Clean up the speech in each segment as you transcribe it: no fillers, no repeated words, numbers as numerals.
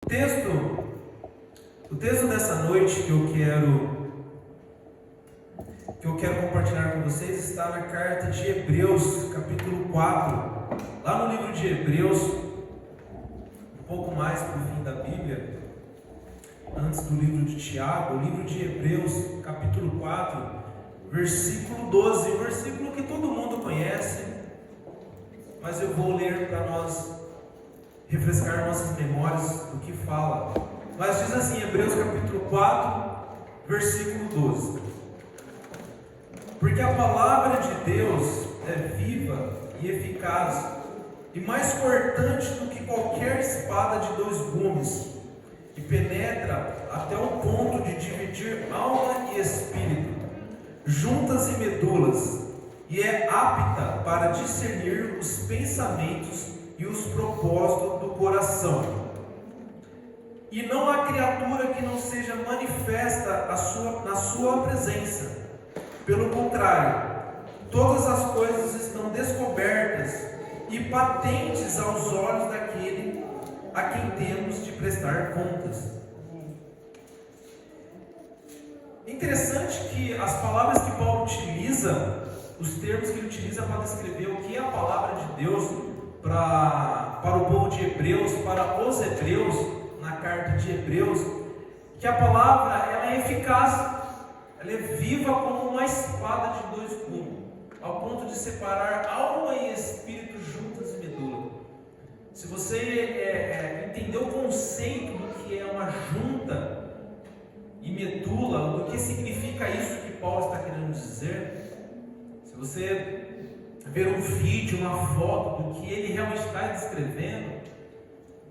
O texto dessa noite que eu quero compartilhar com vocês está na carta de Hebreus, capítulo 4. Lá no livro de Hebreus, um pouco mais para o fim da Bíblia, antes do livro de Tiago, o livro de Hebreus, capítulo 4, versículo 12, um versículo que todo mundo conhece, mas eu vou ler para nós refrescar nossas memórias do que fala. Mas diz assim, Hebreus capítulo 4, versículo 12: porque a palavra de Deus é viva e eficaz, e mais cortante do que qualquer espada de dois gumes, e penetra até o ponto de dividir alma e espírito, juntas e medulas, e é apta para discernir os pensamentos e os propósitos do coração. E não há criatura que não seja manifesta na sua presença. Pelo contrário, todas as coisas estão descobertas e patentes aos olhos daquele a quem temos de prestar contas. Interessante que as palavras que Paulo utiliza, os termos que ele utiliza para descrever o que é a palavra de Deus para o povo de Hebreus, para os hebreus, na carta de Hebreus, que a palavra ela é eficaz, ela é viva como uma espada de dois gumes, ao ponto de separar alma e espírito juntas e medula. Se você entender o conceito do que é uma junta e medula, do que significa isso que Paulo está querendo dizer, se você ver um vídeo, uma foto do que ele realmente está descrevendo,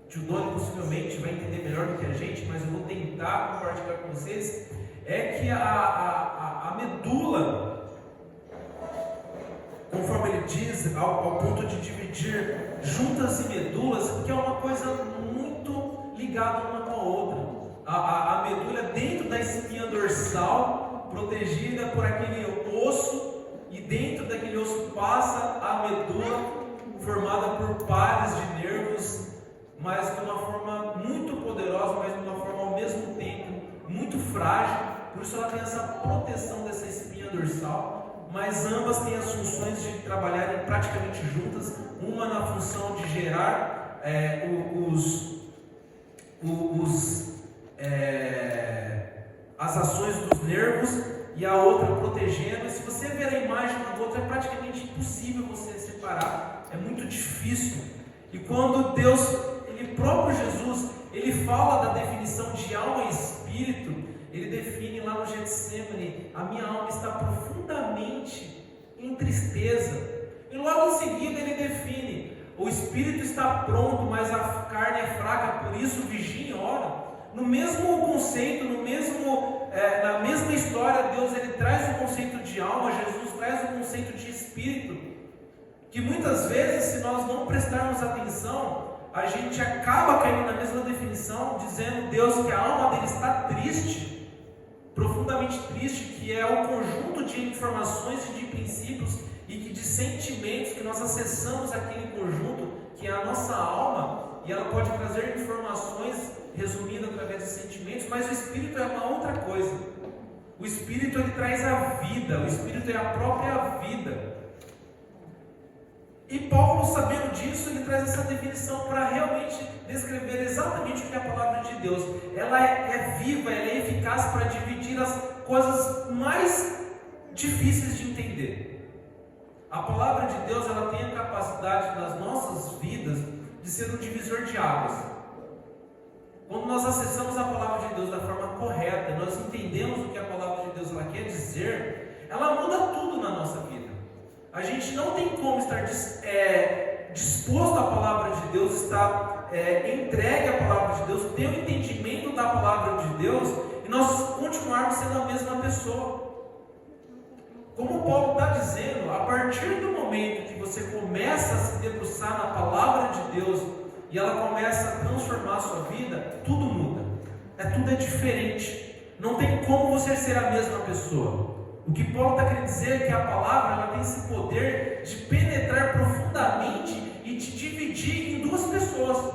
o tio Doni possivelmente vai entender melhor do que a gente, mas eu vou tentar compartilhar com vocês, é que a medula, conforme ele diz, ao ponto de dividir juntas e medulas, porque é uma coisa muito ligada uma com a outra. A medula é dentro da espinha dorsal, protegida por aquele osso, e dentro daquele osso passa a medula, formada por pares de nervos, mas de uma forma muito poderosa, mas de uma forma ao mesmo tempo muito frágil. Por isso ela tem essa proteção dessa espinha dorsal, mas ambas têm as funções de trabalharem praticamente juntas, uma na função de gerar as ações dos nervos, e a outra protegendo. Se você ver a imagem uma da outra, é praticamente impossível você separar, é muito difícil. E quando Deus, Ele próprio Jesus, Ele fala da definição de alma e espírito, Ele define lá no Getsemane: a minha alma está profundamente em tristeza. E logo em seguida Ele define: o espírito está pronto, mas a carne é fraca, por isso vigia e ora. No mesmo conceito, na mesma história, Deus ele traz o conceito de alma, Jesus traz o conceito de espírito, que muitas vezes, se nós não prestarmos atenção, a gente acaba caindo na mesma definição, dizendo Deus que a alma dele está triste, profundamente triste, que é o conjunto de informações e de princípios e de sentimentos que nós acessamos aquele conjunto, que é a nossa alma, e ela pode trazer informações resumidas através de sentimentos, mas o Espírito é uma outra coisa. O Espírito ele traz a vida, o Espírito é a própria vida. E Paulo, sabendo disso, ele traz essa definição para realmente descrever exatamente o que é a palavra de Deus. Ela é viva, ela é eficaz para dividir as coisas mais difíceis de entender. A palavra de Deus ela tem a capacidade nas nossas vidas de ser um divisor de águas. Quando nós acessamos a palavra de Deus da forma correta, nós entendemos o que a palavra de Deus ela quer dizer, ela muda tudo na nossa vida. A gente não tem como estar disposto à palavra de Deus, estar entregue à palavra de Deus, ter o entendimento da palavra de Deus e nós continuarmos sendo a mesma pessoa. Como Paulo está dizendo, a partir do momento que você começa a se debruçar na palavra de Deus e ela começa a transformar a sua vida, tudo muda, tudo é diferente, não tem como você ser a mesma pessoa. O que Paulo está querendo dizer é que a palavra ela tem esse poder de penetrar profundamente e te dividir em duas pessoas.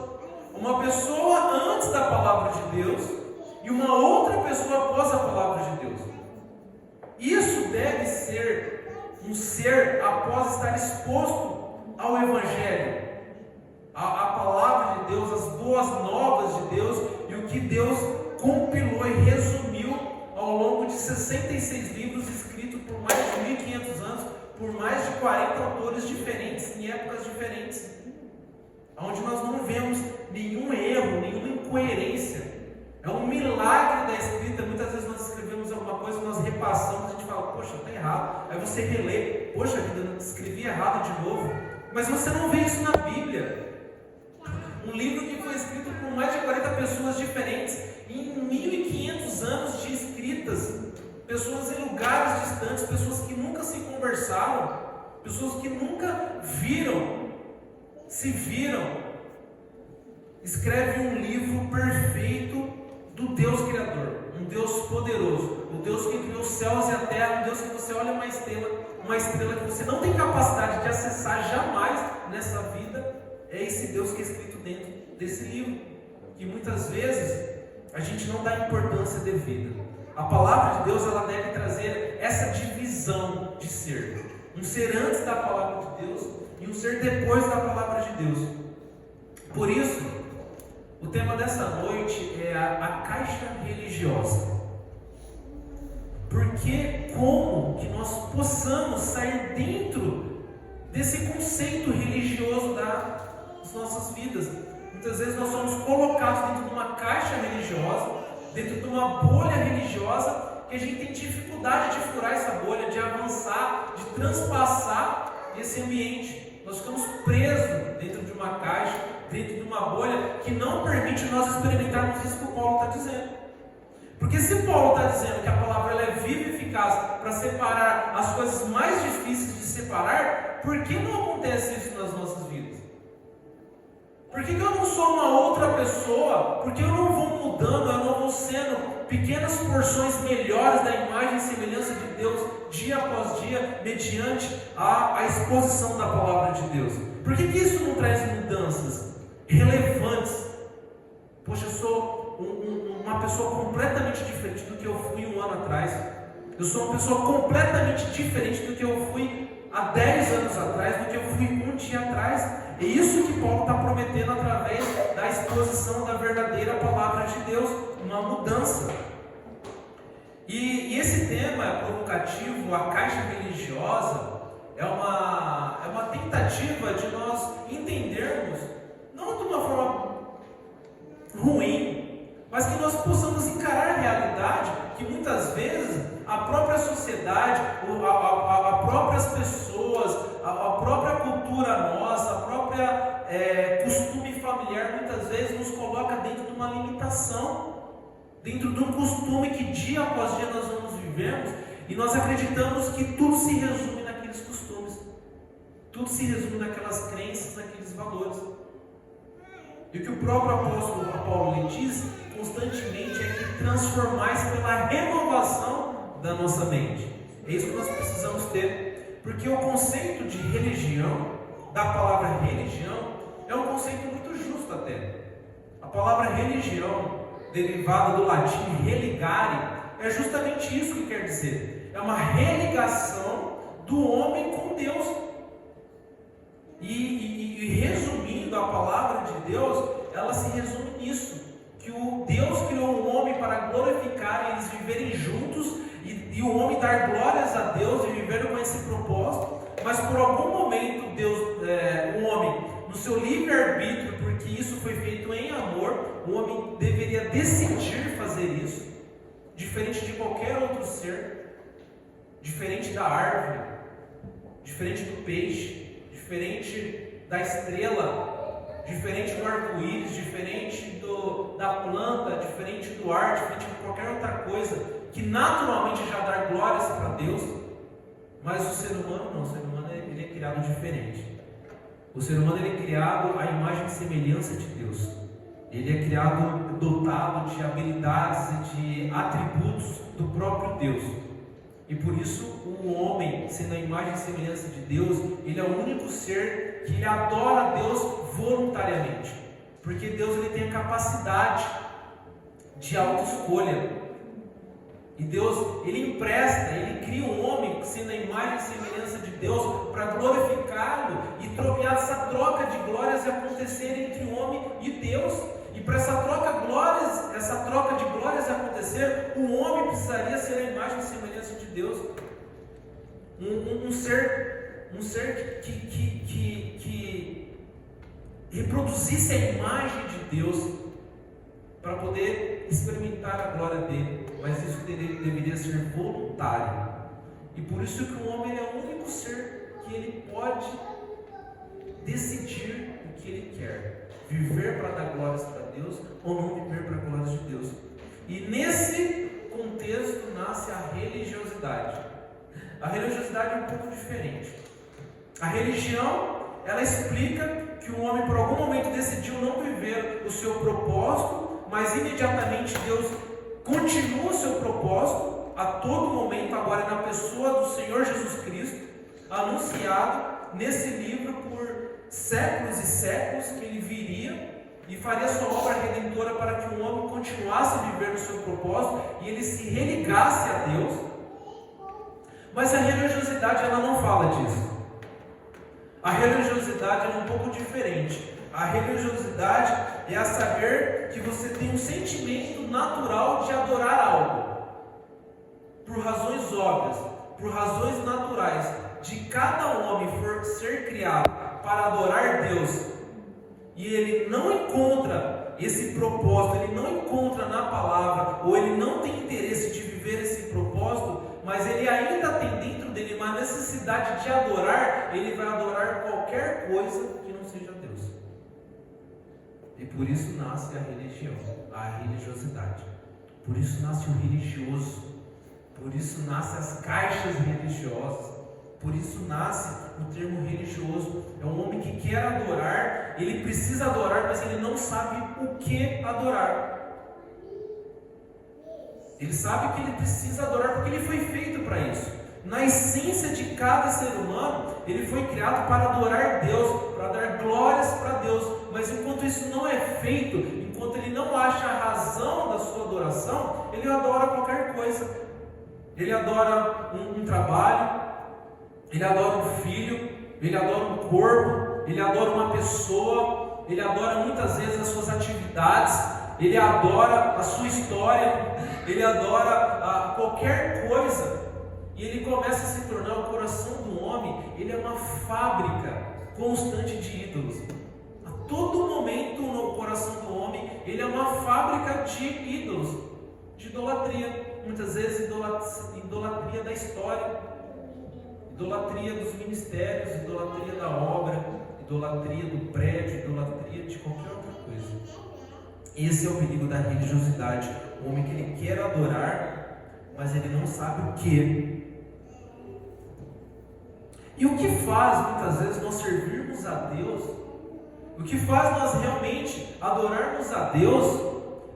uma pessoa antes da palavra de Deus e uma outra pessoa após a palavra de Deus. Isso deve ser um ser após estar exposto ao Evangelho, a palavra de Deus, as boas novas de Deus e o que Deus compilou e resumiu ao longo de 66 livros escritos por mais de 1.500 anos, por mais de 40 autores diferentes, em épocas diferentes, onde nós não vemos nenhum erro, nenhuma incoerência. É um milagre da escrita. Muitas vezes nós escrevemos alguma coisa, nós repassamos, a gente fala, poxa, está errado. Aí você relê, poxa vida, eu escrevi errado de novo. Mas você não vê isso na Bíblia. Um livro que foi escrito por mais de 40 pessoas diferentes, em 1.500 anos de escritas, pessoas em lugares distantes, pessoas que nunca se conversaram, pessoas que nunca se viram, escreve um livro perfeito do Deus Criador, um Deus poderoso, o Deus que criou os céus e a terra, um Deus que você olha uma estrela que você não tem capacidade de acessar jamais nessa vida. É esse Deus que é escrito dentro desse livro, que muitas vezes a gente não dá importância devida. A palavra de Deus, ela deve trazer essa divisão de ser, um ser antes da palavra de Deus e um ser depois da palavra de Deus. Por isso, o tema dessa noite é a caixa religiosa. Porque como que nós possamos sair dentro desse conceito religioso das nossas vidas? Muitas vezes nós somos colocados dentro de uma caixa religiosa, dentro de uma bolha religiosa, que a gente tem dificuldade de furar essa bolha, de avançar, de transpassar esse ambiente. Nós ficamos presos dentro de uma caixa, dentro de uma bolha que não permite nós experimentarmos isso que o Paulo está dizendo. Porque se Paulo está dizendo que a palavra ela é viva e eficaz para separar as coisas mais difíceis de separar, por que não acontece isso nas nossas vidas? Por que eu não sou uma outra pessoa? Por que eu não vou mudando, eu não vou sendo pequenas porções melhores da imagem e semelhança de Deus, dia após dia, mediante a exposição da palavra de Deus? Por que isso não traz mudanças relevantes? Poxa, eu sou uma pessoa completamente diferente do que eu fui um ano atrás. Eu sou uma pessoa completamente diferente do que eu fui há 10 anos atrás, do que eu fui um dia atrás. É isso que Paulo está prometendo através da exposição da verdadeira palavra de Deus, uma mudança. E esse tema provocativo, a caixa religiosa, é uma tentativa de nós entendermos, não de uma forma ruim, mas que nós possamos encarar a realidade que muitas vezes a própria sociedade, as próprias pessoas, a própria cultura nossa, a própria costume familiar muitas vezes nos coloca dentro de uma limitação, dentro de um costume que dia após dia nós vamos vivendo, e nós acreditamos que tudo se resume naqueles costumes, tudo se resume naquelas crenças, naqueles valores. E o que o próprio apóstolo Paulo lhe diz constantemente é que transformar-se pela renovação da nossa mente. É isso que nós precisamos ter, porque o conceito de religião, da palavra religião, é um conceito muito justo até. A palavra religião, derivada do latim religare, é justamente isso que quer dizer. É uma religação do homem com Deus. E resumindo, a palavra de Deus, ela se resume nisso, que o Deus criou o homem para glorificar e eles viverem juntos, e o homem dar glórias a Deus e viver com esse propósito, mas por algum momento o homem, no seu livre-arbítrio, porque isso foi feito em amor, o homem deveria decidir fazer isso, diferente de qualquer outro ser, diferente da árvore, diferente do peixe, diferente da estrela, diferente do arco-íris, diferente da planta, diferente do ar, diferente de qualquer outra coisa que naturalmente já dá glórias para Deus. Mas o ser humano não, o ser humano ele é criado diferente. O ser humano ele é criado à imagem e semelhança de Deus. Ele é criado dotado de habilidades e de atributos do próprio Deus. E por isso o homem, sendo a imagem e semelhança de Deus, ele é o único ser que ele adora a Deus voluntariamente. Porque Deus ele tem a capacidade de autoescolha. E Deus, ele empresta, ele cria um homem sendo a imagem e semelhança de Deus para glorificá-lo e essa troca de glórias acontecer entre o homem e Deus. E para essa troca de glórias acontecer, o homem precisaria ser a imagem e semelhança de Deus. Um ser que reproduzisse a imagem de Deus para poder experimentar a glória dele, mas isso deveria ser voluntário. E por isso que o homem é o único ser que ele pode decidir o que ele quer, viver para dar glórias para Deus ou não viver para glórias de Deus. E nesse contexto nasce a religiosidade. A religiosidade é um pouco diferente. A religião, ela explica que o homem por algum momento decidiu não viver o seu propósito, mas imediatamente Deus continua o seu propósito a todo momento, agora na pessoa do Senhor Jesus Cristo, anunciado nesse livro por séculos e séculos, que ele viria e faria sua obra redentora para que o homem continuasse a viver no seu propósito e ele se religasse a Deus. Mas a religiosidade, ela não fala disso. A religiosidade é um pouco diferente. A religiosidade é a saber que você tem um sentimento natural de adorar algo, por razões óbvias, por razões naturais, de cada homem for ser criado para adorar Deus, e ele não encontra esse propósito, ele não encontra na palavra, ou ele não tem interesse de viver esse propósito, mas ele ainda tem dentro dele uma necessidade de adorar, ele vai adorar qualquer coisa que não seja Deus. E por isso nasce a religião, a religiosidade. Por isso nasce o religioso. Por isso nasce as caixas religiosas. Por isso nasce o termo religioso. É um homem que quer adorar, ele precisa adorar, mas ele não sabe o que adorar. Ele sabe que ele precisa adorar porque ele foi feito para isso. Na essência de cada ser humano, ele foi criado para adorar Deus, para dar glórias para Deus. Mas enquanto isso não é feito, enquanto ele não acha a razão da sua adoração, ele adora qualquer coisa. Ele adora um trabalho, ele adora um filho, ele adora um corpo, ele adora uma pessoa, ele adora muitas vezes as suas atividades, ele adora a sua história, ele adora qualquer coisa. E ele começa a se tornar, o coração do homem, ele é uma fábrica constante de ídolos. A todo momento no coração do homem, ele é uma fábrica de ídolos, de idolatria. Muitas vezes idolatria da história, idolatria dos ministérios, idolatria da obra, idolatria do prédio, idolatria de qualquer outra coisa. Esse é o perigo da religiosidade. O homem que ele quer adorar, mas ele não sabe o que. E o que faz muitas vezes nós servirmos a Deus, o que faz nós realmente adorarmos a Deus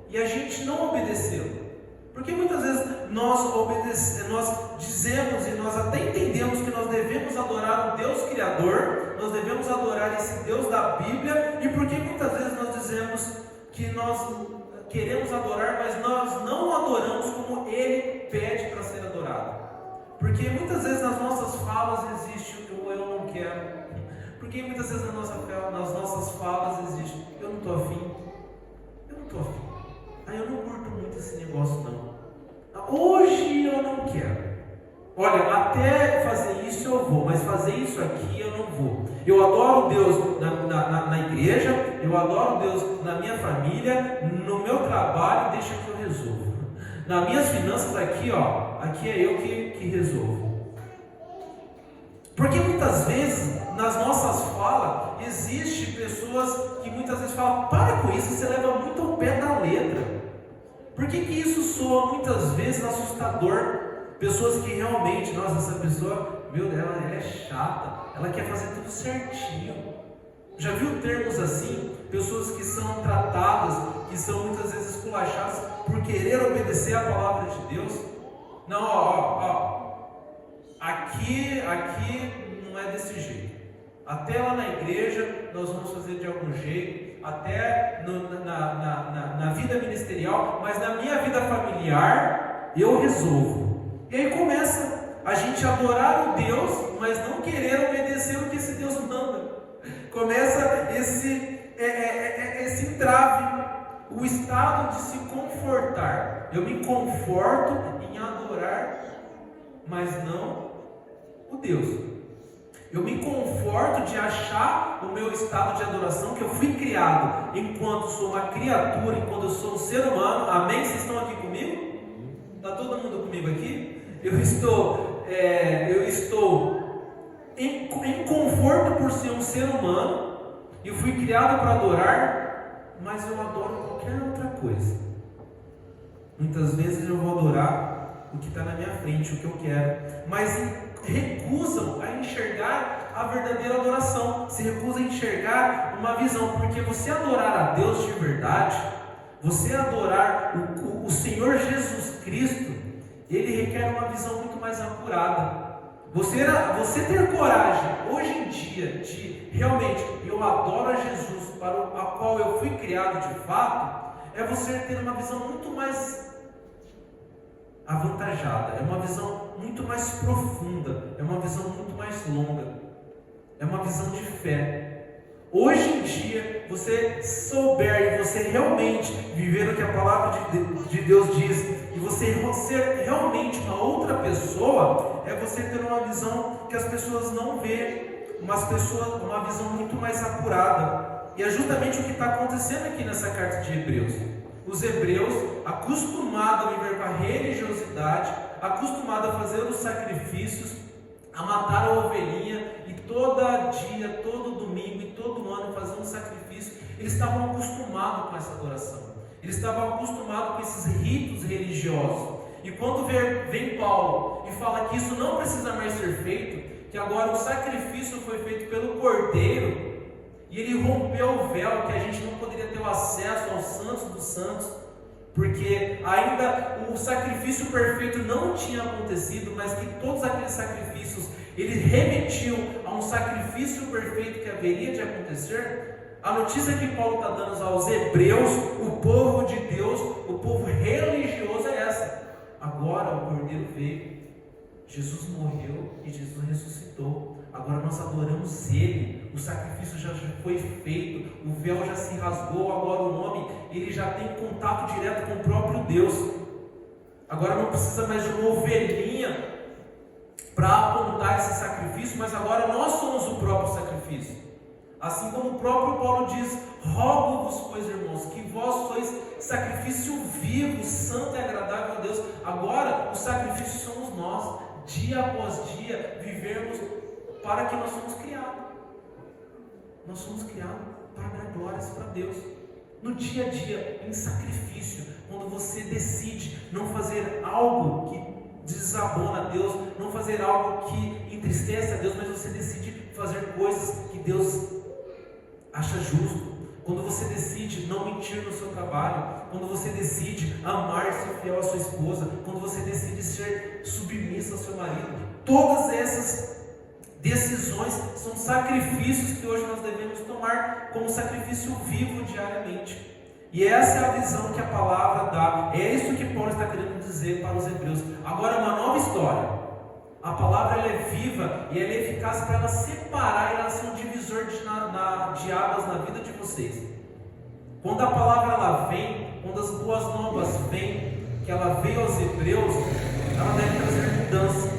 e a gente não obedecê-lo? Porque muitas vezes nós dizemos e nós até entendemos que nós devemos adorar o Deus Criador, nós devemos adorar esse Deus da Bíblia, e porque muitas vezes nós dizemos que nós queremos adorar, mas nós não adoramos como Ele pede para ser adorado. Porque muitas vezes nas nossas falas existe o eu não quero. Porque muitas vezes nas nossas falas existe eu não estou afim. Eu não estou afim. Eu não curto muito esse negócio não. Hoje eu não quero. Olha, até fazer isso eu vou, mas fazer isso aqui eu não vou. Eu adoro Deus na igreja, eu adoro Deus na minha família, no meu trabalho, deixa que eu resolvo. Nas minhas finanças aqui é eu que resolvo. Porque muitas vezes, nas nossas falas, existe pessoas que muitas vezes falam, para com isso, você leva muito ao pé da letra. Por que isso soa muitas vezes assustador? Pessoas que realmente, nossa, essa pessoa, meu Deus, ela é chata, ela quer fazer tudo certinho. Já viu termos assim? Pessoas que são tratadas, que são muitas vezes esculachadas por querer obedecer a palavra de Deus. Não, aqui não é desse jeito. Até lá na igreja nós vamos fazer de algum jeito. até na vida ministerial, mas na minha vida familiar eu resolvo. E aí começa a gente adorar o Deus, mas não querer obedecer o que esse Deus manda. Começa esse entrave, o estado de se confortar. Eu me conforto em adorar, mas não o Deus. Eu me conforto de achar o meu estado de adoração, que eu fui criado enquanto sou uma criatura, enquanto eu sou um ser humano. Amém? Vocês estão aqui comigo? Está todo mundo comigo aqui? Eu estou em conforto por ser um ser humano. Eu fui criado para adorar, mas eu adoro qualquer outra coisa. Muitas vezes eu vou adorar o que está na minha frente, o que eu quero, mas recusam a enxergar a verdadeira adoração, se recusam a enxergar uma visão, porque você adorar a Deus de verdade, você adorar o Senhor Jesus Cristo, ele requer uma visão muito mais apurada. Você ter coragem hoje em dia de realmente, eu adoro a Jesus, para a qual eu fui criado de fato, é você ter uma visão muito mais avantajada, é uma visão muito mais profunda, é uma visão muito mais longa, é uma visão de fé. Hoje em dia, você souber e você realmente viver o que a palavra de Deus diz, e você ser realmente uma outra pessoa, é você ter uma visão que as pessoas não veem, uma visão muito mais apurada. E é justamente o que está acontecendo aqui nessa carta de Hebreus. Os hebreus, acostumados a viver com a religiosidade, acostumados a fazer os sacrifícios, a matar a ovelhinha, e todo dia, todo domingo e todo ano fazer um sacrifício, eles estavam acostumados com essa adoração, eles estavam acostumados com esses ritos religiosos. E quando vem Paulo e fala que isso não precisa mais ser feito, que agora o sacrifício foi feito pelo Cordeiro, e ele rompeu o véu, que a gente não poderia ter o acesso aos santos dos santos, porque ainda o sacrifício perfeito não tinha acontecido, mas que todos aqueles sacrifícios, eles remetiam a um sacrifício perfeito que haveria de acontecer. A notícia que Paulo está dando aos hebreus, o povo de Deus, o povo religioso, é essa: agora o Cordeiro veio, Jesus morreu e Jesus ressuscitou. Agora nós adoramos Ele, o sacrifício já foi feito, o véu já se rasgou, agora o homem ele já tem contato direto com o próprio Deus. Agora não precisa mais de uma ovelhinha para apontar esse sacrifício, mas agora nós somos o próprio sacrifício. Assim como o próprio Paulo diz: rogo-vos, pois, irmãos, que vós sois sacrifício vivo, santo e agradável a Deus. Agora o sacrifício somos nós, dia após dia, vivermos para que nós somos criados. Nós somos criados para dar glórias para Deus. No dia a dia, em sacrifício, quando você decide não fazer algo que desabona a Deus, não fazer algo que entristece a Deus, mas você decide fazer coisas que Deus acha justo. Quando você decide não mentir no seu trabalho, quando você decide amar e ser fiel à sua esposa, quando você decide ser submissa ao seu marido, todas essas decisões são sacrifícios que hoje nós devemos tomar como sacrifício vivo diariamente. E essa é a visão que a palavra dá. É isso que Paulo está querendo dizer para os hebreus. Agora é uma nova história. A palavra ela é viva e ela é eficaz para ela separar, ela ser um divisor de águas na vida de vocês. Quando a palavra ela vem, quando as boas novas vêm, que ela veio aos hebreus, ela deve trazer mudança,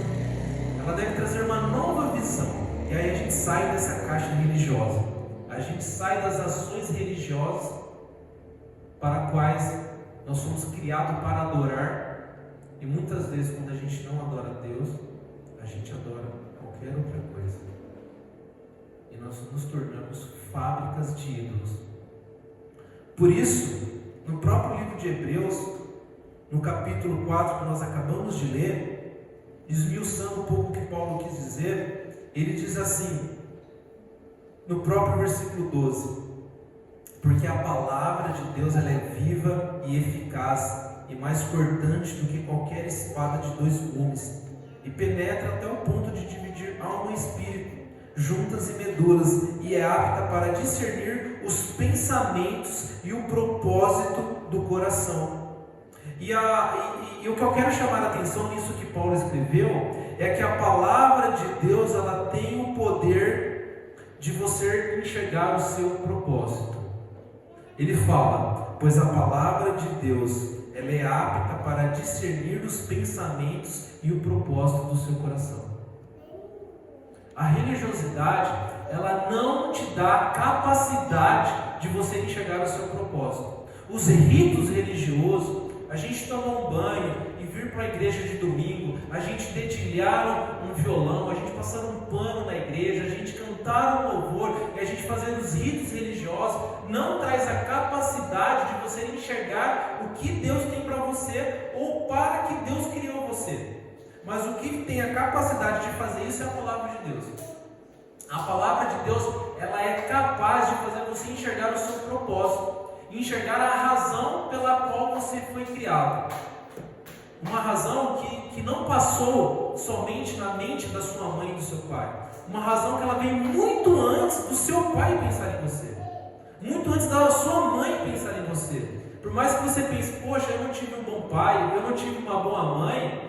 ela deve trazer uma nova visão. E aí a gente sai dessa caixa religiosa, a gente sai das ações religiosas para quais nós somos criados para adorar. E muitas vezes quando a gente não adora a Deus, a gente adora qualquer outra coisa, e nós nos tornamos fábricas de ídolos. Por isso, no próprio livro de Hebreus, no capítulo 4 que nós acabamos de ler, esmiuçando um pouco o que Paulo quis dizer, ele diz assim, no próprio versículo 12: porque a palavra de Deus ela é viva e eficaz, e mais cortante do que qualquer espada de 2 gumes, e penetra até o ponto de dividir alma e espírito, juntas e medulas, e é apta para discernir os pensamentos e o propósito do coração. E o que eu quero chamar a atenção nisso que Paulo escreveu é que a palavra de Deus, ela tem o poder de você enxergar o seu propósito. Ele fala: pois a palavra de Deus, ela é apta para discernir os pensamentos e o propósito do seu coração. A religiosidade, ela não te dá capacidade de você enxergar o seu propósito. Os ritos religiosos, a gente tomar um banho e vir para a igreja de domingo, a gente dedilhar um violão, a gente passar um pano na igreja, a gente cantar um louvor e a gente fazer os ritos religiosos, não traz a capacidade de você enxergar o que Deus tem para você ou para que Deus criou você. Mas o que tem a capacidade de fazer isso é a palavra de Deus. A palavra de Deus, ela é capaz de fazer você enxergar o seu propósito, enxergar a razão pela qual você foi criado. Uma razão que não passou somente na mente da sua mãe e do seu pai. Uma razão que ela veio muito antes do seu pai pensar em você. Muito antes da sua mãe pensar em você. Por mais que você pense: poxa, eu não tive um bom pai, eu não tive uma boa mãe,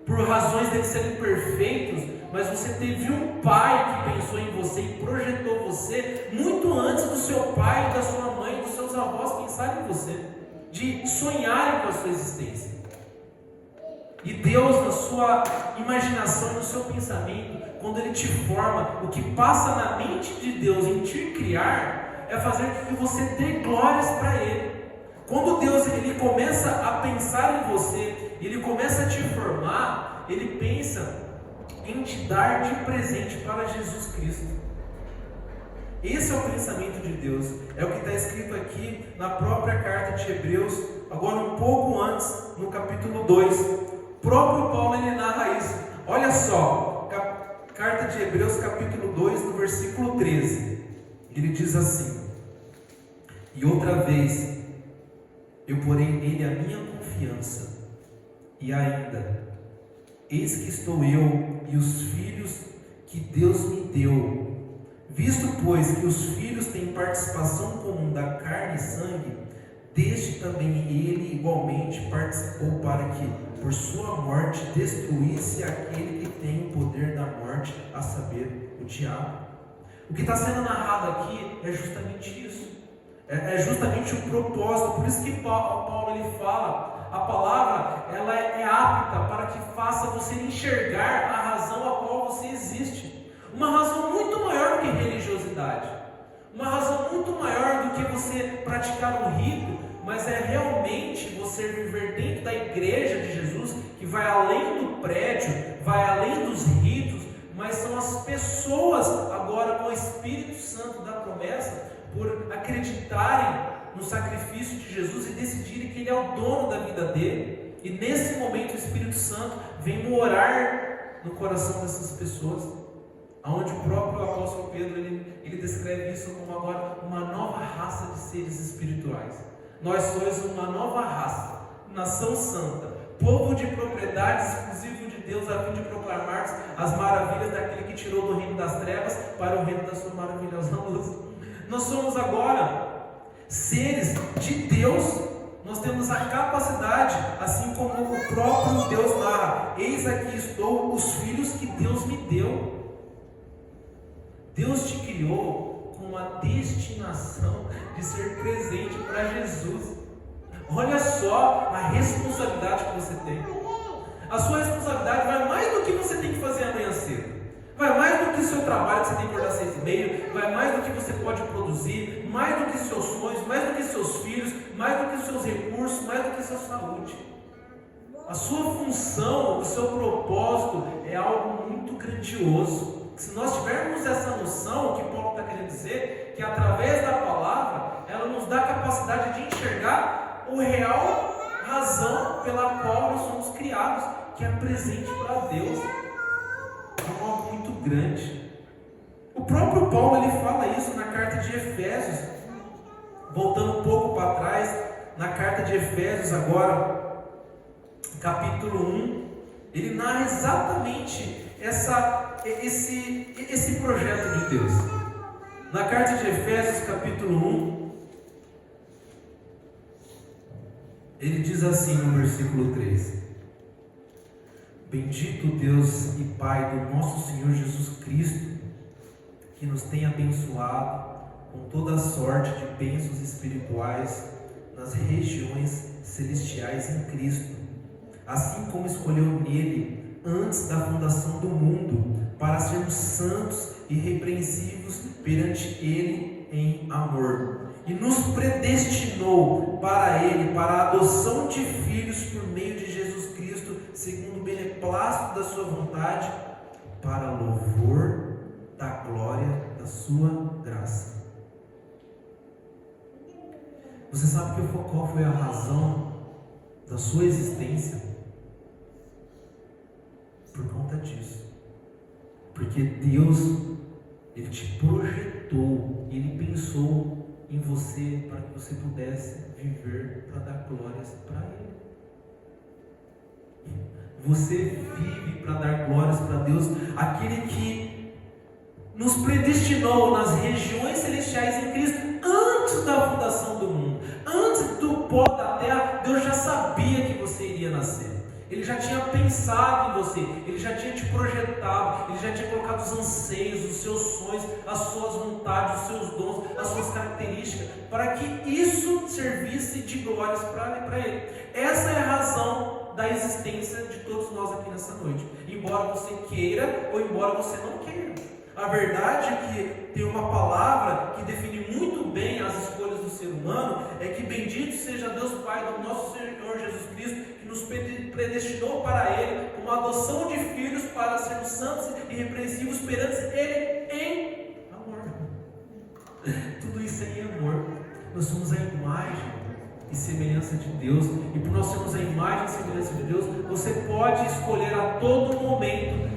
por razões deles serem perfeitos, mas você teve um pai que pensou em você e projetou você muito antes do seu pai, da sua mãe, dos seus avós pensarem em você, de sonharem com a sua existência. E Deus, na sua imaginação, no seu pensamento, quando Ele te forma, o que passa na mente de Deus em te criar é fazer com que você dê glórias para Ele. Quando Deus ele começa a pensar em você, Ele começa a te formar, Ele pensa em te dar de presente para Jesus Cristo. Esse é o pensamento de Deus, é o que está escrito aqui na própria carta de Hebreus, agora um pouco antes, no capítulo 2. O próprio Paulo ele narra isso. Olha só, carta de Hebreus capítulo 2, no versículo 13. Ele diz assim: e outra vez eu porei nele a minha confiança, e ainda, eis que estou eu e os filhos que Deus me deu. Visto, pois, que os filhos têm participação comum da carne e sangue, deste também ele igualmente participou, para que, por sua morte, destruísse aquele que tem o poder da morte, a saber, o diabo. O que está sendo narrado aqui é justamente isso. É justamente o propósito. Por isso que Paulo ele fala: a palavra ela é apta para que faça você enxergar a razão a qual você existe. Uma razão muito maior do que religiosidade, uma razão muito maior do que você praticar um rito, mas é realmente você viver dentro da igreja de Jesus, que vai além do prédio, vai além dos ritos, mas são as pessoas agora com o Espírito Santo da promessa, por acreditarem no sacrifício de Jesus e decidirem que Ele é o dono da vida dele. E nesse momento o Espírito Santo vem morar no coração dessas pessoas, onde o próprio apóstolo Pedro ele descreve isso como agora uma nova raça de seres espirituais. Nós sois uma nova raça, nação santa, povo de propriedade exclusivo de Deus, a fim de proclamar as maravilhas daquele que tirou do reino das trevas para o reino da sua maravilhosa luz. Nós somos agora seres de Deus. Nós temos a capacidade, assim como o próprio Deus narra: eis aqui estou, os filhos que Deus me deu. Deus te criou com a destinação de ser presente para Jesus. Olha só a responsabilidade que você tem. A sua responsabilidade vai mais do que você tem que fazer amanhã cedo. Vai mais do que o seu trabalho que você tem que acordar 6h30, vai mais do que você pode produzir, mais do que seus sonhos, mais do que seus filhos, mais do que seus recursos, mais do que sua saúde. A sua função, o seu propósito é algo muito grandioso. Se nós tivermos essa noção, o que Paulo está querendo dizer, que através da palavra, ela nos dá a capacidade de enxergar o real razão pela qual nós somos criados, que é presente para Deus. É algo muito grande. O próprio Paulo ele fala isso na carta de Efésios. Voltando um pouco para trás, na carta de Efésios agora, capítulo 1, ele narra exatamente esse projeto de Deus. Na carta de Efésios, capítulo 1, ele diz assim no versículo 3: Bendito Deus e Pai do nosso Senhor Jesus Cristo, que nos tem abençoado com toda a sorte de bênçãos espirituais nas regiões celestiais em Cristo, assim como escolheu nele antes da fundação do mundo, para sermos santos e irrepreensíveis perante ele em amor, e nos predestinou para ele, para a adoção de filhos por meio de Jesus Cristo, segundo o beneplácito da sua vontade, para louvor da glória da sua graça. Você sabe qual foi a razão da sua existência? Por conta disso. Porque Deus, Ele te projetou, Ele pensou em você para que você pudesse viver para dar glórias para Ele. Você vive para dar glórias para Deus, aquele que nos predestinou nas regiões celestiais em Cristo antes da fundação do mundo, antes do pó da terra. Deus já sabia que você iria nascer. Ele já tinha pensado em você, Ele já tinha te projetado, Ele já tinha colocado os anseios, os seus sonhos, as suas vontades, os seus dons, as suas características, para que isso servisse de glórias para Ele. Essa é a razão da existência de todos nós aqui nessa noite, embora você queira ou embora você não queira. A verdade é que tem uma palavra que define muito bem as escolhas do ser humano, é que bendito seja Deus Pai do nosso Senhor Jesus Cristo, que nos predestinou para Ele, como adoção de filhos, para sermos santos e irrepreensíveis perante Ele em amor. Tudo isso é em amor. Nós somos a imagem e semelhança de Deus, e por nós sermos a imagem e semelhança de Deus, você pode escolher a todo momento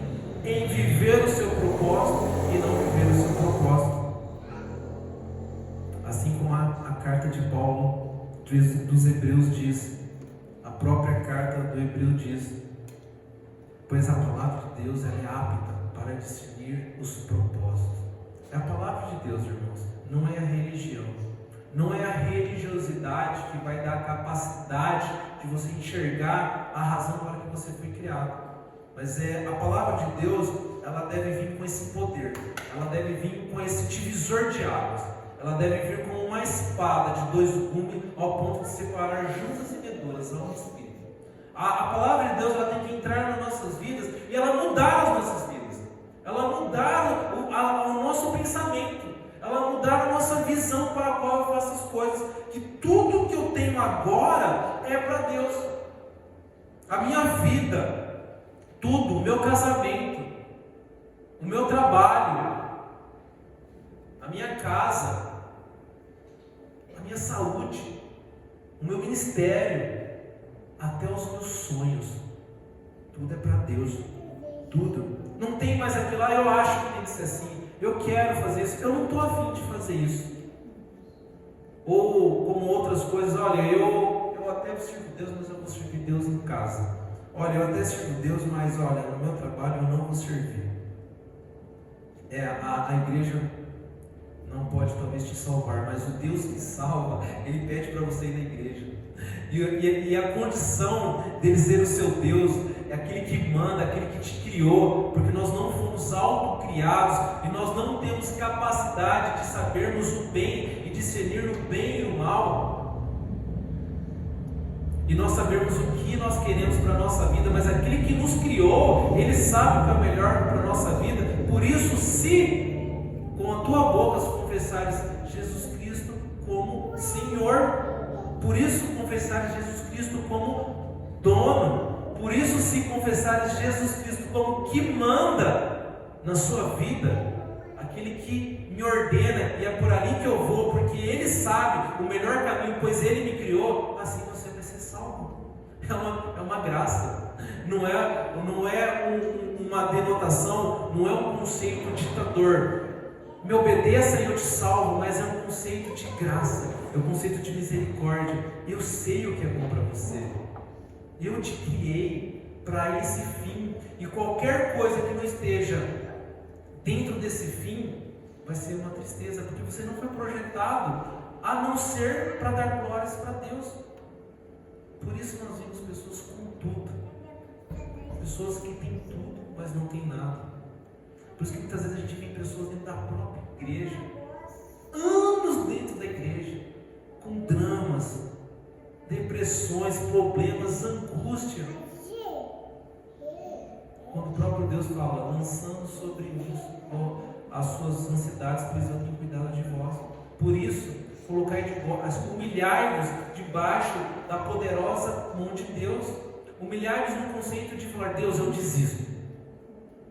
em viver o seu propósito e não viver o seu propósito. Assim como a carta de Paulo dos Hebreus diz, a própria carta do Hebreu diz: pois a palavra de Deus é apta para discernir os propósitos. É a palavra de Deus, irmãos, não é a religião, não é a religiosidade que vai dar a capacidade de você enxergar a razão para que você foi criado. Mas a palavra de Deus, ela deve vir com esse poder, ela deve vir com esse divisor de águas, ela deve vir com uma espada de dois gumes, ao ponto de separar juntas e medulas, alma e espírito. A palavra de Deus, ela tem que entrar nas nossas vidas e ela mudar as nossas vidas, ela mudar o nosso pensamento, ela mudar a nossa visão para a qual eu faço as coisas, que tudo que eu tenho agora é para Deus. A minha vida, tudo, o meu casamento, o meu trabalho, a minha casa, a minha saúde, o meu ministério, até os meus sonhos, tudo é para Deus, tudo. Não tem mais aquilo lá, eu acho que tem que ser assim, eu quero fazer isso, eu não estou afim de fazer isso. Ou como outras coisas, olha, eu até sirvo Deus, mas eu vou servir Deus em casa. Olha, eu até sirvo Deus, mas olha, no meu trabalho eu não vou servir. A igreja não pode talvez te salvar, mas o Deus que salva, Ele pede para você ir na igreja. E a condição dele ser o seu Deus é aquele que manda, aquele que te criou, porque nós não fomos autocriados e nós não temos capacidade de sabermos o bem e discernir o bem e o mal. E nós sabemos o que nós queremos para a nossa vida, mas aquele que nos criou, Ele sabe o que é melhor para a nossa vida. Por isso, se com a tua boca confessares Jesus Cristo como Senhor, por isso confessares Jesus Cristo como dono, por isso se confessares Jesus Cristo como que manda na sua vida, aquele que me ordena, e é por ali que eu vou, porque Ele sabe o melhor caminho, pois Ele me criou, assim você vai ser salvo. É uma graça, não é uma denotação, não é um conceito ditador. Me obedeça e eu te salvo, mas é um conceito de graça, é um conceito de misericórdia. Eu sei o que é bom para você, eu te criei, para esse fim. E qualquer coisa que não esteja dentro desse fim vai ser uma tristeza, porque você não foi projetado a não ser para dar glórias para Deus. Por isso nós vemos pessoas com tudo, pessoas que têm tudo, mas não têm nada. Por isso que muitas vezes a gente vê pessoas dentro da própria igreja, anos dentro da igreja, com dramas, depressões, problemas, angústia, quando o próprio Deus fala, lançando sobre mim as suas ansiedades, pois eu tenho cuidado de vós. Por isso, humilhai-vos debaixo da poderosa mão de Deus. Humilhai-vos no conceito de falar, Deus, eu desisto.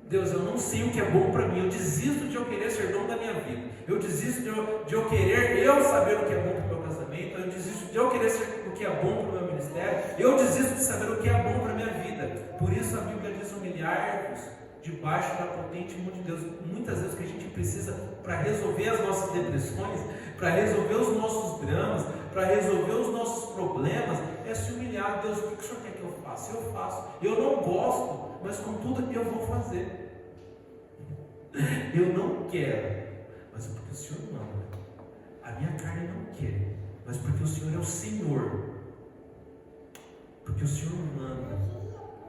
Deus, eu não sei o que é bom para mim, eu desisto de eu querer ser dono da minha vida, eu desisto de eu querer eu saber o que é bom para o meu casamento, eu desisto de eu querer ser o que é bom para o meu ministério, eu desisto de saber o que é bom para a minha vida. Por isso a Bíblia diz, humilhar-vos debaixo da potente mão de Deus. Muitas vezes o que a gente precisa para resolver as nossas depressões, para resolver os nossos dramas, para resolver os nossos problemas, é se humilhar. Deus, o que o Senhor quer que eu faça? Eu faço. Eu não gosto, mas contudo eu vou fazer. Eu não quero, mas porque o Senhor manda. A minha carne não quer, mas porque o Senhor é o Senhor. Porque o Senhor manda.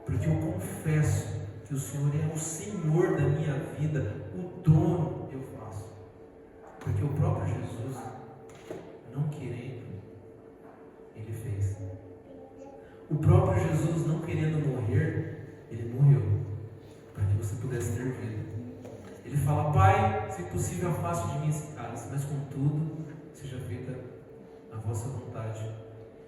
Porque eu confesso que o Senhor é o Senhor da minha vida, o dono, eu faço. Porque o próprio Jesus, não querendo, Ele fez. O próprio Jesus, não querendo morrer, Ele morreu, para que você pudesse ter vida. Ele fala, Pai, se possível afaste de mim esse cálice, mas contudo, seja feita a vossa vontade.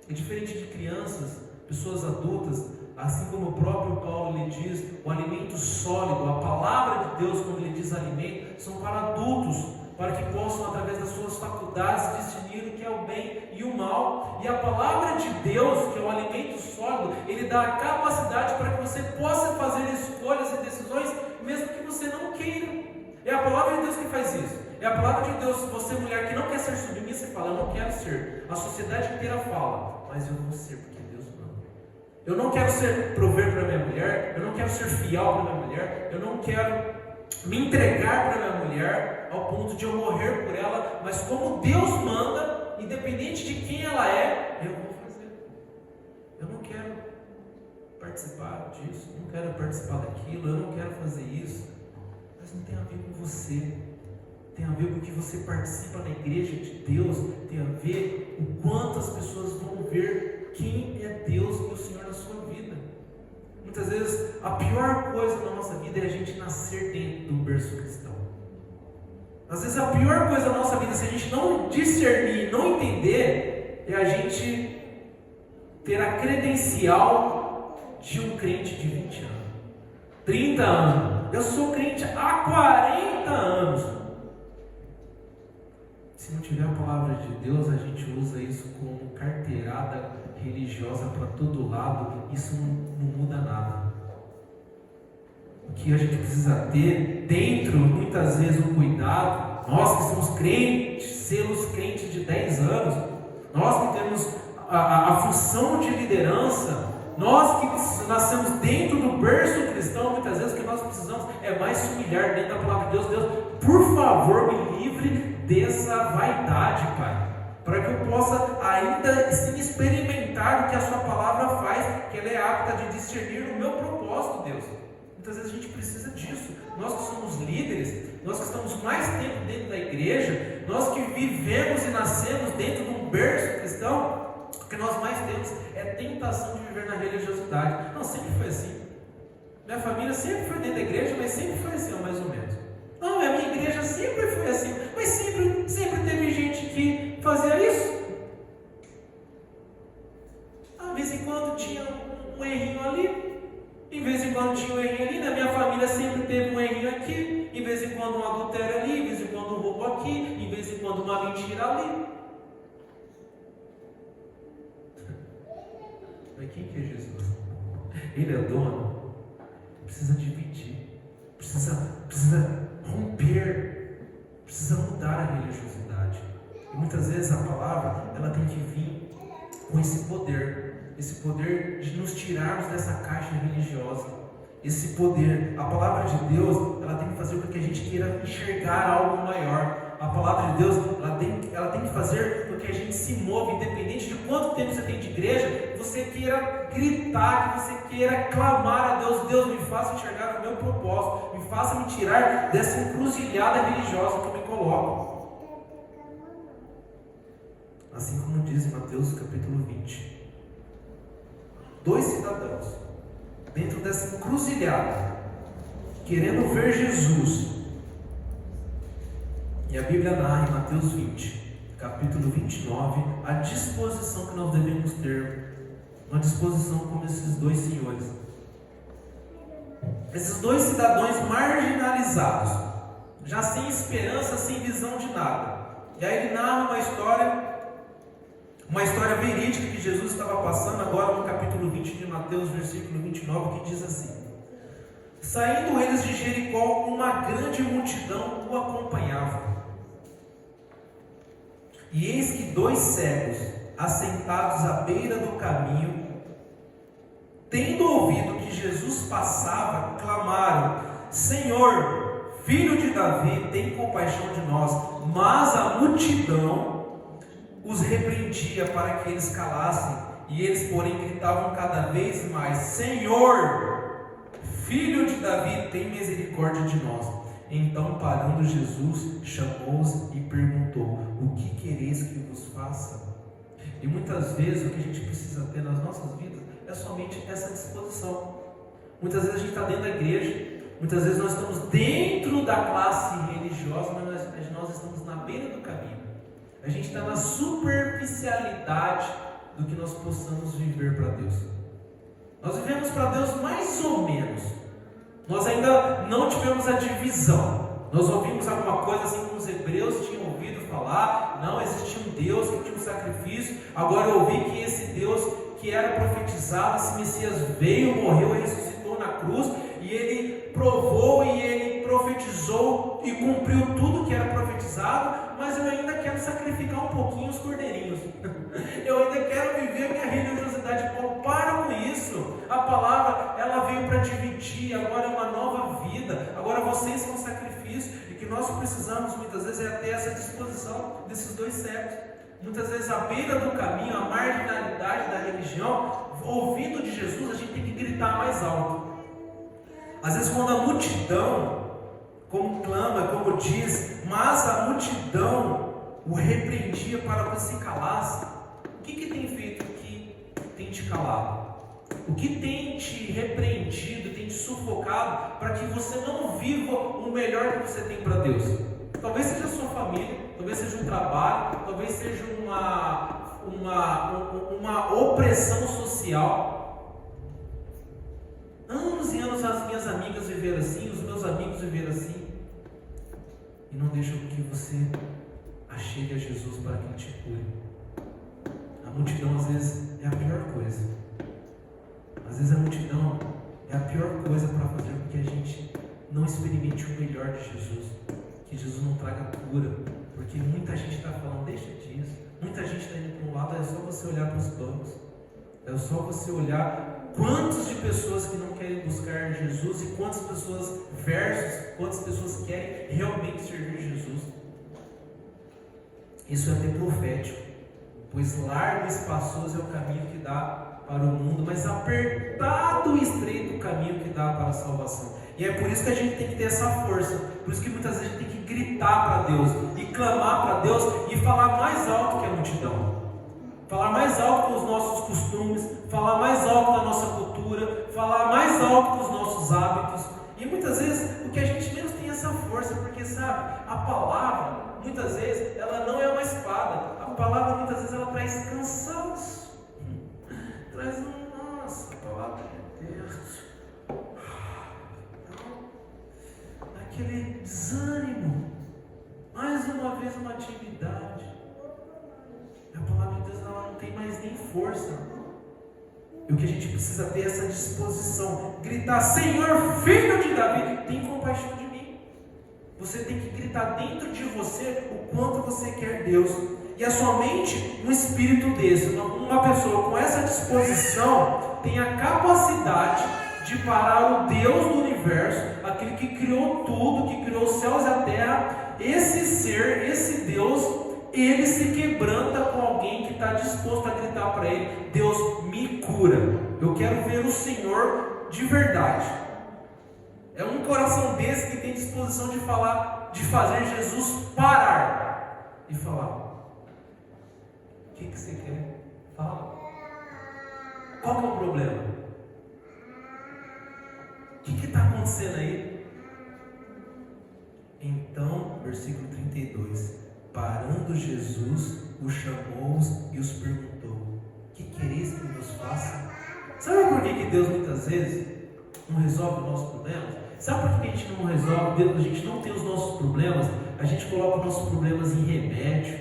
E diferente de crianças, pessoas adultas, assim como o próprio Paulo lhe diz, o alimento sólido, a palavra de Deus, quando ele diz alimento, são para adultos, para que possam, através das suas faculdades, discernir o que é o bem e o mal. E a palavra de Deus, que é o alimento sólido, ele dá a capacidade para que você possa fazer escolhas e decisões, mesmo que você não queira. É a palavra de Deus que faz isso. É a palavra de Deus. Você, mulher que não quer ser submissa, você fala, eu não quero ser. A sociedade inteira fala, mas eu vou ser, porque Deus manda. Eu não quero prover para minha mulher, eu não quero ser fiel para minha mulher, eu não quero me entregar para minha mulher ao ponto de eu morrer por ela, mas como Deus manda, independente de quem ela é, eu vou fazer. Eu não quero participar disso, eu não quero participar daquilo, eu não quero fazer isso. Mas não tem a ver com você, tem a ver com o que você participa na igreja de Deus, tem a ver o quanto as pessoas vão ver quem é Deus e o Senhor na sua vida. Muitas vezes a pior coisa da nossa vida é a gente nascer dentro do berço cristão. Às vezes a pior coisa da nossa vida, se a gente não discernir, não entender, é a gente ter a credencial de um crente de 20 anos, 30 anos. Eu sou crente há 40 anos. Se não tiver a palavra de Deus, a gente usa isso como carteirada religiosa para todo lado. Isso não muda nada. O que a gente precisa ter dentro, muitas vezes, o cuidado. Nós que somos crentes, selos crentes de 10 anos, nós que temos a função de liderança, nós que nascemos dentro do berço cristão, muitas vezes o que nós precisamos é mais se humilhar dentro da palavra de Deus. Deus, por favor, me livre dessa vaidade, Pai, para que eu possa ainda assim experimentar o que a sua palavra faz, que ela é apta de discernir o meu propósito, Deus. Muitas vezes a gente precisa disso. Nós que somos líderes, nós que estamos mais tempo dentro da igreja, nós que vivemos e nascemos dentro de um berço cristão, o que nós mais temos é tentação de viver na religiosidade. Não, sempre foi assim. Minha família sempre foi dentro da igreja, mas sempre foi assim, mais ou menos. Não, a minha igreja sempre foi assim, mas sempre teve gente que fazia isso. De vez em quando tinha um errinho ali, em vez em quando tinha um errinho ali. Na minha família sempre teve um errinho aqui, em vez em quando um adultério ali, em vez em quando um roubo aqui, em vez em quando uma mentira ali. Mas quem que é Jesus? Ele é dono. Precisa dividir, precisa romper, precisa mudar a religiosidade. E muitas vezes a palavra, ela tem que vir com esse poder. esse poder de nos tirarmos dessa caixa religiosa, esse poder. A palavra de Deus, ela tem que fazer com que a gente queira enxergar algo maior. A palavra de Deus, ela tem que fazer com que a gente se mova, independente de quanto tempo você tem de igreja, você queira gritar, que você queira clamar a Deus: Deus, me faça enxergar o meu propósito, me faça me tirar dessa encruzilhada religiosa que eu me coloco. Assim como diz em Mateus capítulo 20, 2 cidadãos, dentro dessa encruzilhada, querendo ver Jesus. E a Bíblia narra em Mateus 20, capítulo 29, a disposição que nós devemos ter, uma disposição como esses dois senhores. Esses dois cidadãos marginalizados, já sem esperança, sem visão de nada. E aí ele narra uma história verídica que Jesus estava passando agora no capítulo 20 de Mateus, versículo 29, que diz assim: saindo eles de Jericó, uma grande multidão o acompanhava. E eis que 2 cegos, assentados à beira do caminho, tendo ouvido que Jesus passava, clamaram: Senhor, Filho de Davi, tem compaixão de nós. Mas a multidão os repreendia para que eles calassem, e eles, porém, gritavam cada vez mais: Senhor, Filho de Davi, tem misericórdia de nós. Então, parando Jesus, chamou-os e perguntou: o que quereis que vos faça? E muitas vezes o que a gente precisa ter nas nossas vidas é somente essa disposição. Muitas vezes a gente está dentro da igreja, muitas vezes nós estamos dentro da classe religiosa, mas nós estamos na beira do caminho. A gente está na superficialidade do que nós possamos viver para Deus. Nós vivemos para Deus mais ou menos. Nós ainda não tivemos a divisão. Nós ouvimos alguma coisa assim como os hebreus tinham ouvido falar: não, existia um Deus que tinha um sacrifício. Agora eu ouvi que esse Deus que era profetizado, esse Messias veio, morreu e ressuscitou na cruz, e ele provou e ele profetizou e cumpriu tudo que era profetizado, mas eu ainda quero sacrificar um pouquinho os cordeirinhos. Eu ainda quero viver a minha religiosidade. Para com isso. A palavra, ela veio para dividir. Agora é uma nova vida. Agora vocês são sacrifício. E que nós precisamos muitas vezes é ter essa disposição desses 2 cegos. Muitas vezes à beira do caminho, a marginalidade da religião, ouvindo de Jesus, a gente tem que gritar mais alto. Às vezes quando a multidão, como clama, como diz, mas a multidão o repreendia para que se calasse, o que tem feito que tem te calado? O que tem te repreendido, tem te sufocado para que você não viva o melhor que você tem para Deus? Talvez seja a sua família, talvez seja um trabalho, talvez seja uma opressão social. Anos e anos as minhas amigas viveram assim, os meus amigos viveram assim, e não deixam que você achegue a Jesus para que Ele te cure. A multidão às vezes é a pior coisa. Às vezes a multidão é a pior coisa para fazer com que a gente não experimente o melhor de Jesus, que Jesus não traga cura, porque muita gente está falando: deixa disso, muita gente está indo para um lado. É só você olhar para os bancos, é só você olhar quantas de pessoas que não querem buscar Jesus e quantas pessoas versus quantas pessoas querem realmente servir Jesus. Isso é até profético, pois largo e espaçoso é o caminho que dá para o mundo, mas apertado e estreito o caminho que dá para a salvação. E é por isso que a gente tem que ter essa força, por isso que muitas vezes a gente tem que gritar para Deus, e clamar para Deus, e falar mais alto que a multidão, falar mais alto que os nossos costumes, falar mais alto da nossa cultura, falar mais alto que os nossos hábitos. E muitas vezes o que a gente menos tem é essa força, porque sabe, a palavra, muitas vezes, ela não é uma espada, a palavra muitas vezes ela traz cansaço. Traz nossa, a palavra de Deus, aquele desânimo, mais uma vez uma atividade. A palavra de Deus ela não tem mais nem força. E o que a gente precisa ter é essa disposição, gritar: Senhor, Filho de Davi, tem compaixão de mim. Você tem que gritar dentro de você o quanto você quer Deus. E é somente um espírito desse, uma pessoa com essa disposição, tem a capacidade de parar o Deus do universo, aquele que criou tudo, que criou os céus e a terra. Esse ser, esse Deus, ele se quebranta com alguém que está disposto a gritar para ele: Deus, me cura, eu quero ver o Senhor de verdade. É um coração desse que tem disposição de falar, de fazer Jesus parar e falar: o que você quer? Fala. Qual que é o problema? O que está acontecendo aí? Então, versículo 32: parando Jesus, os chamou e os perguntou: que quereis que vos faça? Sabe por que Deus muitas vezes não resolve os nossos problemas? Sabe por que a gente não resolve? A gente não tem os nossos problemas, a gente coloca os nossos problemas em remédio,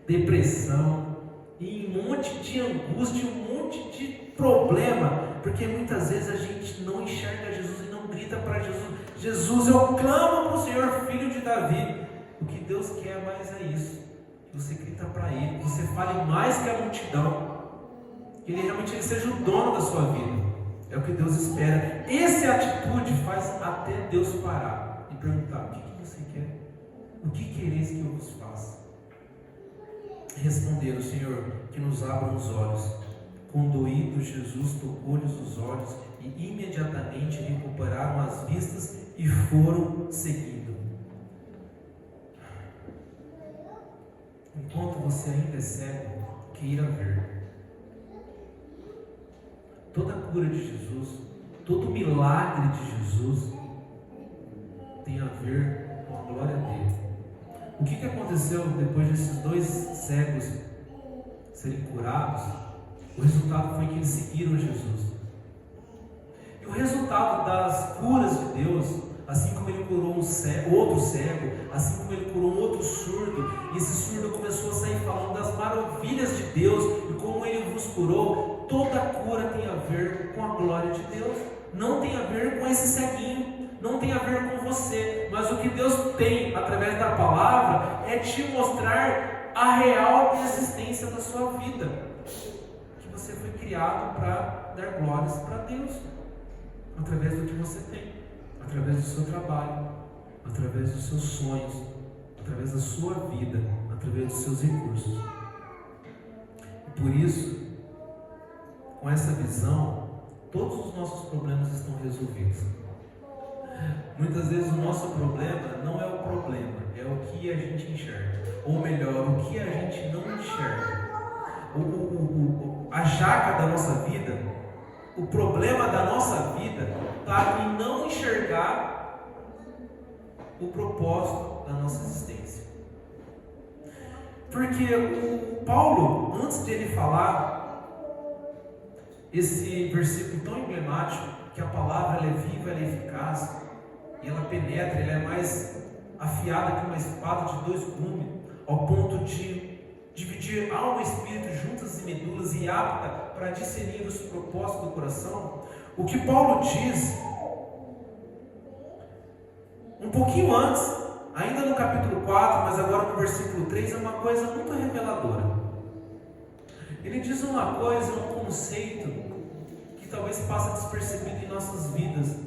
depressão, em um monte de angústia, um monte de problema, porque muitas vezes a gente não enxerga Jesus e não grita para Jesus: Jesus, eu clamo para o Senhor, filho de Davi. O que Deus quer mais é isso, que você grita para Ele, que você fale mais que a multidão, que Ele realmente seja o dono da sua vida. É o que Deus espera. Essa atitude faz até Deus parar e perguntar: o que você quer? O que quereis que eu vos faça? Responderam: Senhor, que nos abram os olhos. Condoído, Jesus tocou-lhes os olhos e imediatamente recuperaram as vistas e foram seguindo. Enquanto você ainda é cego, queira ver. Toda a cura de Jesus, todo milagre de Jesus tem a ver com a glória dele. O que aconteceu depois desses dois cegos serem curados? O resultado foi que eles seguiram Jesus. E o resultado das curas de Deus, assim como ele curou outro cego, assim como ele curou um outro surdo, e esse surdo começou a sair falando das maravilhas de Deus e como ele vos curou, toda cura tem a ver com a glória de Deus. Não tem a ver com esse ceguinho, não tem a ver com você, mas o que Deus tem através da palavra é te mostrar a real existência da sua vida, que você foi criado para dar glórias para Deus, através do que você tem, através do seu trabalho, através dos seus sonhos, através da sua vida, através dos seus recursos. E por isso, com essa visão, todos os nossos problemas estão resolvidos. Muitas vezes o nosso problema não é o problema, é o que a gente enxerga, ou melhor, o que a gente não enxerga. A jaca da nossa vida, o problema da nossa vida está em não enxergar o propósito da nossa existência. Porque o Paulo, antes de ele falar esse versículo tão emblemático, que a palavra ela é viva, ela é eficaz, e ela penetra, ela é mais afiada que uma espada de dois gumes, ao ponto de dividir alma e espírito, juntas e medulas, e apta para discernir os propósitos do coração. O que Paulo diz um pouquinho antes, ainda no capítulo 4, mas agora no versículo 3, é uma coisa muito reveladora. Ele diz uma coisa, um conceito que talvez passe despercebido em nossas vidas,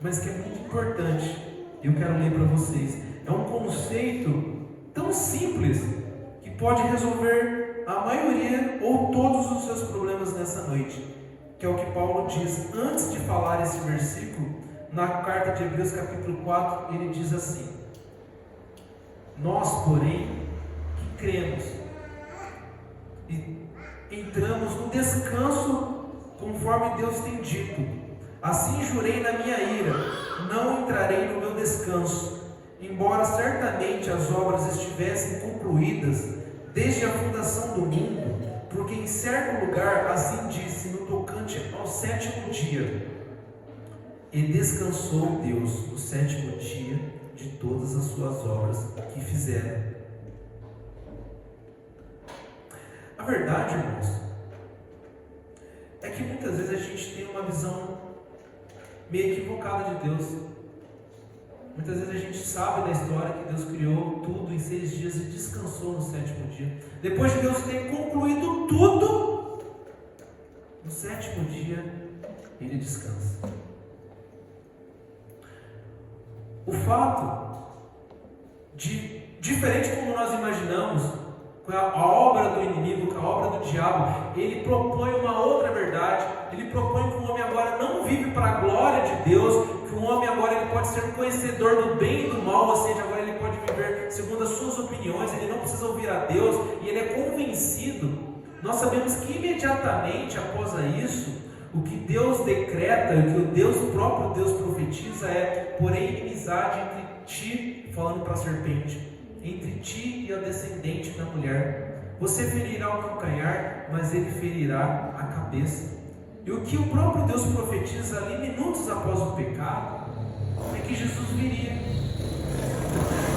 mas que é muito importante. Eu quero ler para vocês. É um conceito tão simples que pode resolver a maioria ou todos os seus problemas nessa noite, que é o que Paulo diz antes de falar esse versículo. Na carta de Hebreus capítulo 4, ele diz assim: nós, porém, que cremos e entramos no descanso conforme Deus tem dito: assim jurei na minha ira, não entrarei no meu descanso, embora certamente as obras estivessem concluídas desde a fundação do mundo, porque em certo lugar assim disse no tocante ao sétimo dia: e descansou Deus no sétimo dia de todas as suas obras que fizeram. A verdade, irmãos, é que muitas vezes a gente tem uma visão meio equivocada de Deus. Muitas vezes a gente sabe da história que Deus criou tudo em 6 dias e descansou no 7º dia. Depois de Deus ter concluído tudo, no 7º dia Ele descansa. O fato de, diferente como nós imaginamos, com a obra do inimigo, com a obra do diabo, ele propõe uma outra verdade. Ele propõe que o homem agora não vive para a glória de Deus, que o homem agora ele pode ser conhecedor do bem e do mal, ou seja, agora ele pode viver segundo as suas opiniões, ele não precisa ouvir a Deus, e ele é convencido. Nós sabemos que imediatamente após isso, o que Deus decreta, o que o próprio Deus profetiza é: porém inimizade entre ti, falando para a serpente, entre ti e a descendente da mulher. Você ferirá o calcanhar, mas ele ferirá a cabeça. E o que o próprio Deus profetiza ali, minutos após o pecado, é que Jesus viria.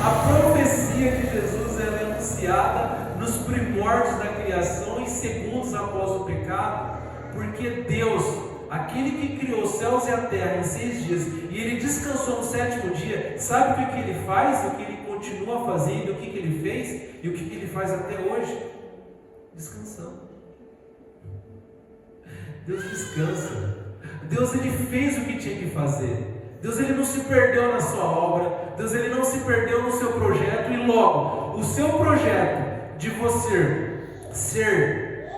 A profecia de Jesus é anunciada nos primórdios da criação, em segundos após o pecado, porque Deus, aquele que criou os céus e a terra em 6 dias, e Ele descansou no 7º dia, sabe o que Ele faz, o que Ele continua fazendo, o que Ele fez e o que Ele faz até hoje? Descansando. Deus descansa. Deus ele fez o que tinha que fazer. Deus ele não se perdeu na sua obra. Deus ele não se perdeu no seu projeto. E logo, o seu projeto de você ser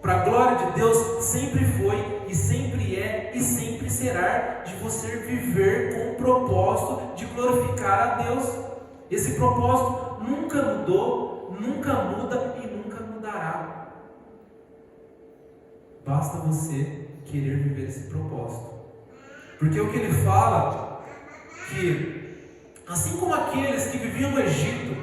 para a glória de Deus sempre foi e sempre é e sempre será de você viver com o propósito de glorificar a Deus. Esse propósito nunca mudou, nunca muda e nunca mudará. Basta você querer viver esse propósito. Porque o que ele fala, que assim como aqueles que viviam no Egito,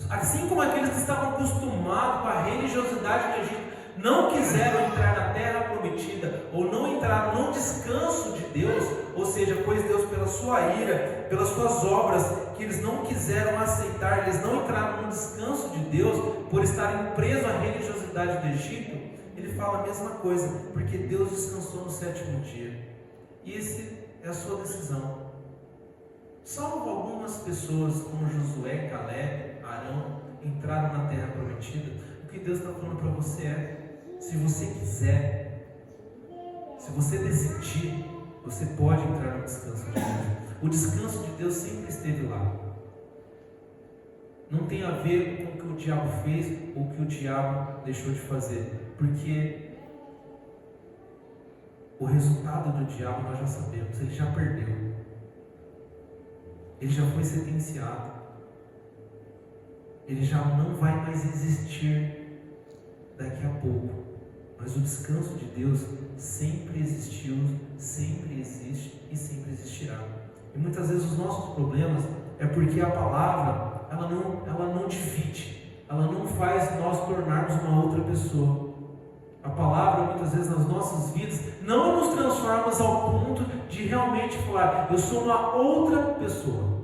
assim como aqueles que estavam acostumados com a religiosidade do Egito, não quiseram entrar na terra prometida, ou não entraram no descanso de Deus, ou seja, pois Deus pela sua ira, pelas suas obras, que eles não quiseram aceitar, eles não entraram no descanso de Deus, por estarem presos à religiosidade do Egito. Ele fala a mesma coisa, porque Deus descansou no 7º dia, e essa é a sua decisão. Salvo algumas pessoas como Josué, Caleb, Arão, entraram na terra prometida, o que Deus está falando para você é: se você quiser, se você decidir, você pode entrar no descanso de Deus. O descanso de Deus sempre esteve lá. Não tem a ver com o que o diabo fez ou o que o diabo deixou de fazer, porque o resultado do diabo nós já sabemos, ele já perdeu, ele já foi sentenciado, ele já não vai mais existir daqui a pouco. Mas o descanso de Deus sempre existiu, sempre existe e sempre existirá. E muitas vezes os nossos problemas é porque a palavra ela não divide, ela não faz nós tornarmos uma outra pessoa. A palavra muitas vezes nas nossas vidas não nos transforma ao ponto de realmente falar: eu sou uma outra pessoa.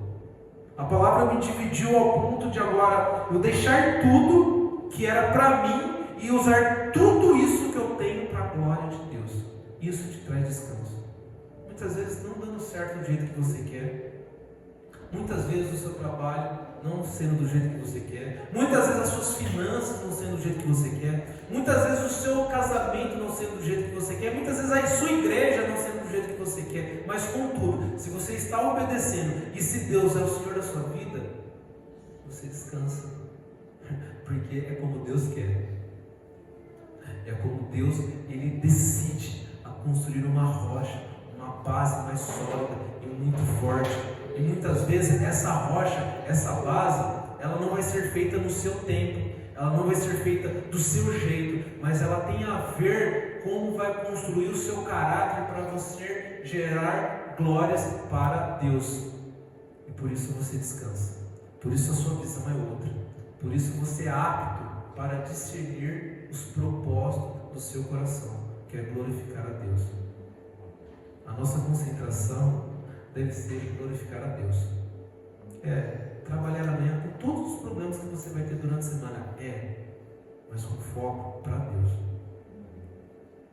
A palavra me dividiu ao ponto de agora eu deixar tudo que era para mim e usar tudo isso que eu tenho para a glória de Deus. Isso te traz descanso. Muitas vezes não dando certo do jeito que você quer, muitas vezes o seu trabalho não sendo do jeito que você quer, muitas vezes as suas finanças não sendo do jeito que você quer, muitas vezes o seu casamento não sendo do jeito que você quer, muitas vezes a sua igreja não sendo do jeito que você quer, mas contudo, se você está obedecendo e se Deus é o Senhor da sua vida, você descansa, porque é como Deus quer, é como Deus ele decide a construir uma rocha, uma base mais sólida e muito forte. E muitas vezes essa rocha, essa base, ela não vai ser feita no seu tempo, ela não vai ser feita do seu jeito, mas ela tem a ver como vai construir o seu caráter para você gerar glórias para Deus. E por isso você descansa, por isso a sua visão é outra, por isso você é apto para discernir os propósitos do seu coração, que é glorificar a Deus. A nossa concentração deve ser glorificar a Deus. Trabalhar amanhã com todos os problemas que você vai ter durante a semana, mas com foco para Deus.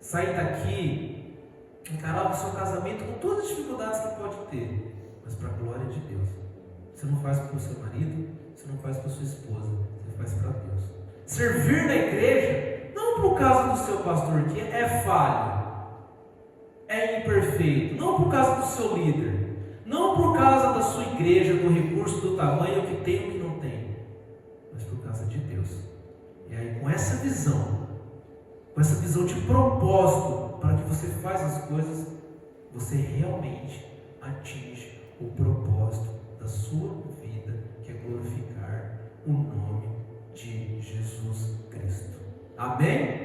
Sair daqui, encarar o seu casamento com todas as dificuldades que pode ter, mas Você não faz para o seu marido, você não faz para a sua esposa, você faz para Deus. Servir na igreja, não por causa do seu pastor que é falho, é imperfeito, não por causa do seu líder, não por causa da sua igreja, do recurso, do tamanho que tem ou que não tem, mas por causa de Deus. E aí com essa visão de propósito, para que você faça as coisas, você realmente atinge o propósito da sua vida, que é glorificar o nome de Jesus Cristo. Amém?